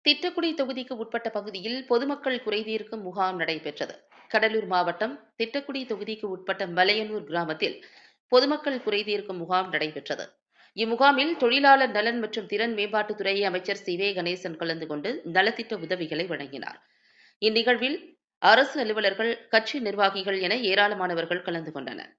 திட்டக்குடி தொகுதிக்கு உட்பட்ட பகுதியில் பொதுமக்கள் குறைதீர்க்கும் முகாம் நடைபெற்றது. கடலூர் மாவட்டம் திட்டக்குடி தொகுதிக்கு உட்பட்ட மலையனூர் கிராமத்தில் பொதுமக்கள் குறைதீர்க்கும் முகாம் நடைபெற்றது. இம்முகாமில் தொழிலாளர் நலன் மற்றும் திறன் மேம்பாட்டுத்துறை அமைச்சர் சி வே கணேசன் கலந்து கொண்டு நலத்திட்ட உதவிகளை வழங்கினார். இந்நிகழ்வில் அரசு அலுவலர்கள், கட்சி நிர்வாகிகள் என ஏராளமானவர்கள் கலந்து கொண்டனர்.